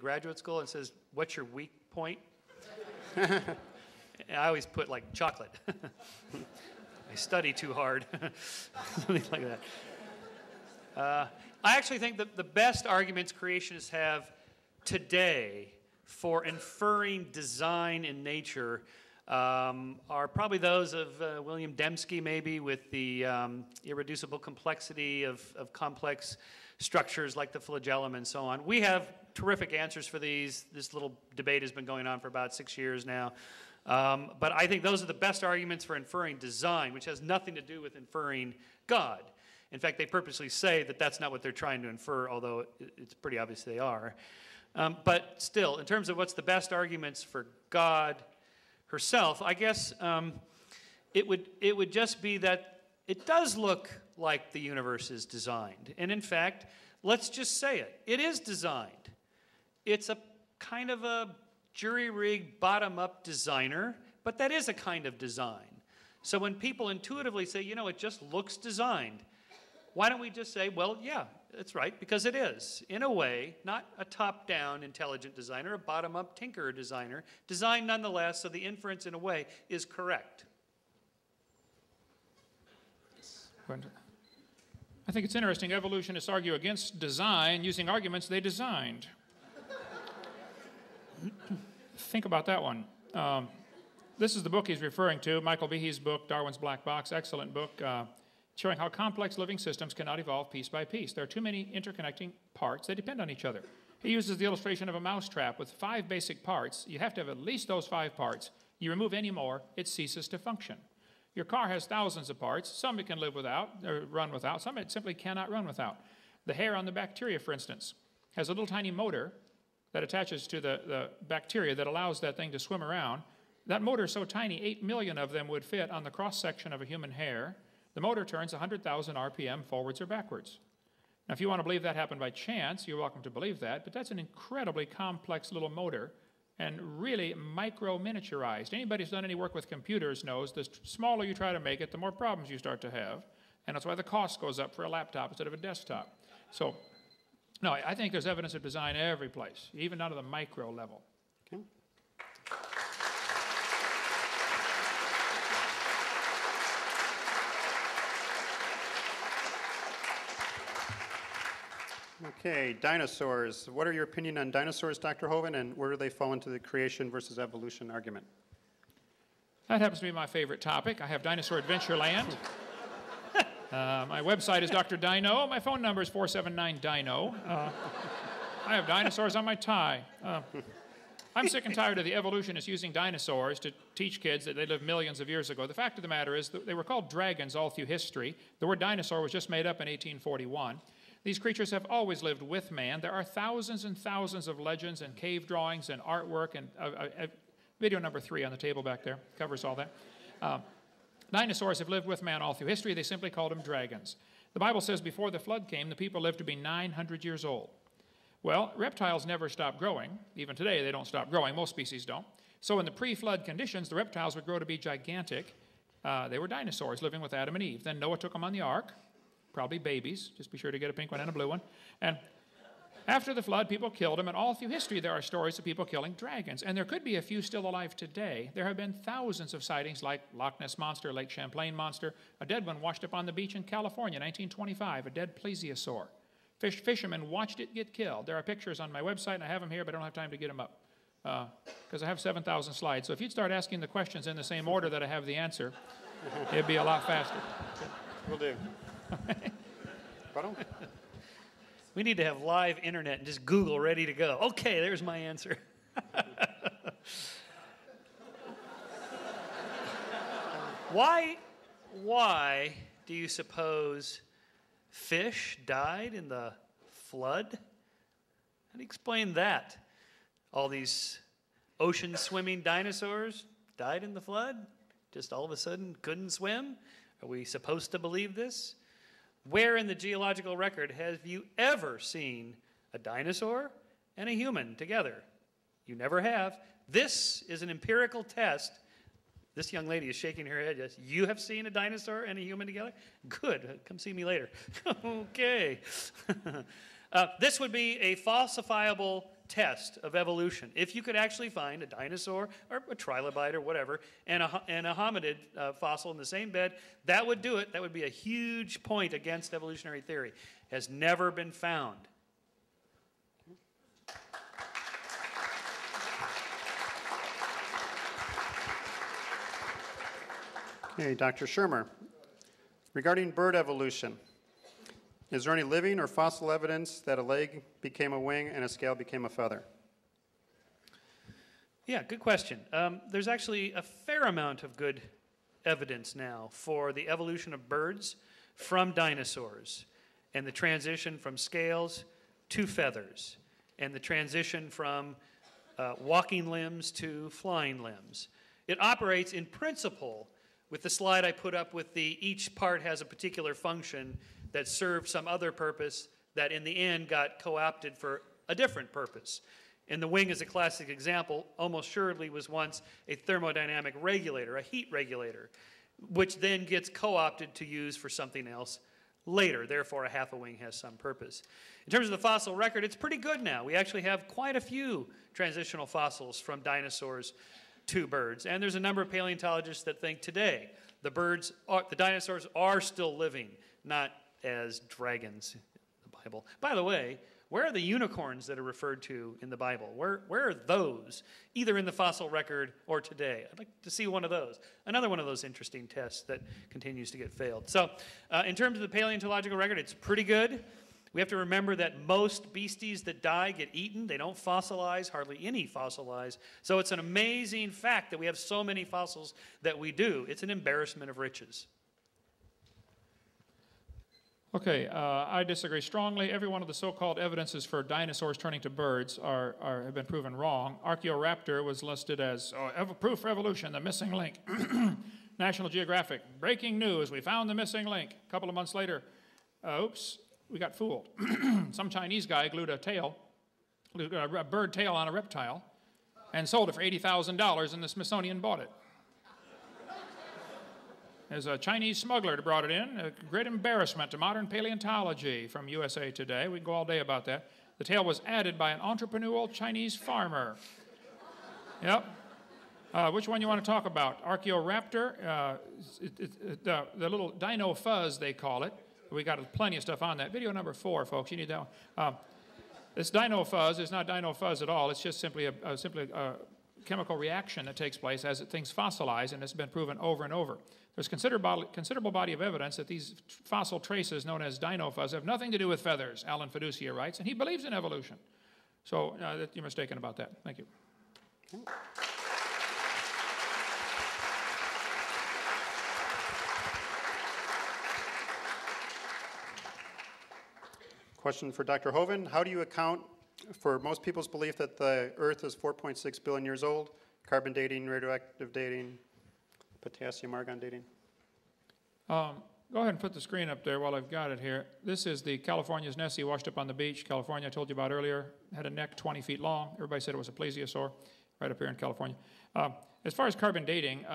graduate school and says, "What's your weak point?" I always put like chocolate. I study too hard, something like that. I actually think that the best arguments creationists have today for inferring design in nature are probably those of William Dembski, maybe, with the irreducible complexity of complex structures like the flagellum and so on. We have terrific answers for these. This little debate has been going on for about 6 years now. But I think those are the best arguments for inferring design, which has nothing to do with inferring God. In fact, they purposely say that that's not what they're trying to infer, although it's pretty obvious they are. But still, in terms of what's the best arguments for God herself, I guess it would just be that it does look like the universe is designed. And in fact, let's just say it. It is designed. It's a kind of a jury-rigged, bottom-up designer, but that is a kind of design. So when people intuitively say, you know, it just looks designed, why don't we just say, well, yeah, that's right, because it is. In a way, not a top-down intelligent designer, a bottom-up tinkerer designer, designed nonetheless, so the inference, in a way, is correct. I think it's interesting. Evolutionists argue against design using arguments they designed. Think about that one. This is the book he's referring to, Michael Behe's book, Darwin's Black Box, excellent book, showing how complex living systems cannot evolve piece by piece. There are too many interconnecting parts. They depend on each other. He uses the illustration of a mousetrap with 5 basic parts. You have to have at least those 5 parts. You remove any more, it ceases to function. Your car has thousands of parts. Some it can live without, or run without. Some it simply cannot run without. The hair on the bacteria, for instance, has a little tiny motor that attaches to the bacteria that allows that thing to swim around. That motor is so tiny, 8 million of them would fit on the cross-section of a human hair. The motor turns 100,000 RPM forwards or backwards. Now, if you want to believe that happened by chance, you're welcome to believe that, but that's an incredibly complex little motor and really micro-miniaturized. Anybody who's done any work with computers knows the smaller you try to make it, the more problems you start to have, and that's why the cost goes up for a laptop instead of a desktop. So, no, I think there's evidence of design every place, even down to the micro level. Okay. Okay, dinosaurs. What are your opinion on dinosaurs, Dr. Hoven, and where do they fall into the creation versus evolution argument? That happens to be my favorite topic. I have Dinosaur Adventureland. My website is Dr. Dino. My phone number is 479-DINO. I have dinosaurs on my tie. I'm sick and tired of the evolutionists using dinosaurs to teach kids that they lived millions of years ago. The fact of the matter is that they were called dragons all through history. The word dinosaur was just made up in 1841. These creatures have always lived with man. There are thousands and thousands of legends and cave drawings and artwork, and video number 3 on the table back there covers all that. Dinosaurs have lived with man all through history. They simply called them dragons. The Bible says before the flood came, the people lived to be 900 years old. Well, reptiles never stop growing. Even today, they don't stop growing. Most species don't. So in the pre-flood conditions, the reptiles would grow to be gigantic. They were dinosaurs living with Adam and Eve. Then Noah took them on the ark. Probably babies. Just be sure to get a pink one and a blue one. And after the flood, people killed them, and all through history there are stories of people killing dragons. And there could be a few still alive today. There have been thousands of sightings like Loch Ness Monster, Lake Champlain Monster. A dead one washed up on the beach in California, 1925, a dead plesiosaur. Fishermen watched it get killed. There are pictures on my website, and I have them here, but I don't have time to get them up because I have 7,000 slides. So if you'd start asking the questions in the same order that I have the answer, it'd be a lot faster. Will do. We need to have live internet and just Google ready to go. Okay, there's my answer. Why do you suppose fish died in the flood? How do you explain that? All these ocean-swimming dinosaurs died in the flood? Just all of a sudden couldn't swim? Are we supposed to believe this? Where in the geological record have you ever seen a dinosaur and a human together? You never have. This is an empirical test. This young lady is shaking her head. Yes, you have seen a dinosaur and a human together? Good. Come see me later. Okay. This would be a falsifiable test of evolution, if you could actually find a dinosaur or a trilobite or whatever and a hominid fossil in the same bed, that would do it. That would be a huge point against evolutionary theory. Has never been found. Okay, Dr. Shermer, regarding bird evolution, is there any living or fossil evidence that a leg became a wing and a scale became a feather? Yeah, good question. There's actually a fair amount of good evidence now for the evolution of birds from dinosaurs and the transition from scales to feathers and the transition from walking limbs to flying limbs. It operates in principle with the slide I put up with each part has a particular function that served some other purpose that in the end got co-opted for a different purpose. And the wing is a classic example, almost surely was once a thermodynamic regulator, a heat regulator, which then gets co-opted to use for something else later. Therefore, a half a wing has some purpose. In terms of the fossil record, it's pretty good now. We actually have quite a few transitional fossils from dinosaurs to birds. And there's a number of paleontologists that think today the dinosaurs are still living, not as dragons in the Bible. By the way, where are the unicorns that are referred to in the Bible? Where are those, either in the fossil record or today? I'd like to see one of those. Another one of those interesting tests that continues to get failed. So in terms of the paleontological record, it's pretty good. We have to remember that most beasties that die get eaten. They don't fossilize, hardly any fossilize. So it's an amazing fact that we have so many fossils that we do. It's an embarrassment of riches. Okay, I disagree strongly. Every one of the so-called evidences for dinosaurs turning to birds have been proven wrong. Archaeoraptor was listed as proof for evolution, the missing link. National Geographic, breaking news, we found the missing link. A couple of months later, oops, we got fooled. Some Chinese guy glued a bird tail on a reptile and sold it for $80,000 and the Smithsonian bought it. There's a Chinese smuggler that brought it in, a great embarrassment to modern paleontology from USA Today. We can go all day about that. The tail was added by an entrepreneurial Chinese farmer. Yep. Which one you want to talk about? Archaeoraptor, the little dino fuzz, they call it. We got plenty of stuff on that. Video number 4, folks. You need that one. This dino fuzz is not dino fuzz at all. It's just simply a chemical reaction that takes place as things fossilize, and it's been proven over and over. There's considerable body of evidence that these fossil traces known as dino fuzz have nothing to do with feathers, Alan Fiducia writes, and he believes in evolution. So you're mistaken about that. Thank you. Question for Dr. Hoven. How do you account for most people's belief that the Earth is 4.6 billion years old, carbon dating, radioactive dating, potassium argon dating? Go ahead and put the screen up there while I've got it here. This is the California's Nessie washed up on the beach. California, I told you about earlier, had a neck 20 feet long. Everybody said it was a plesiosaur right up here in California. As far as carbon dating,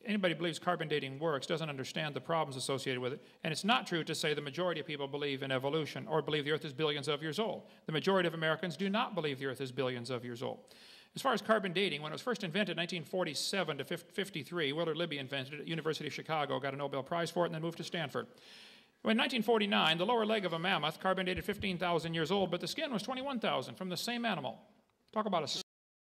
anybody who believes carbon dating works doesn't understand the problems associated with it. And it's not true to say the majority of people believe in evolution or believe the Earth is billions of years old. The majority of Americans do not believe the Earth is billions of years old. As far as carbon dating, when it was first invented in 1947 to 53, Willard Libby invented it at University of Chicago, got a Nobel Prize for it, and then moved to Stanford. In 1949, the lower leg of a mammoth carbon dated 15,000 years old, but the skin was 21,000 from the same animal. Talk about a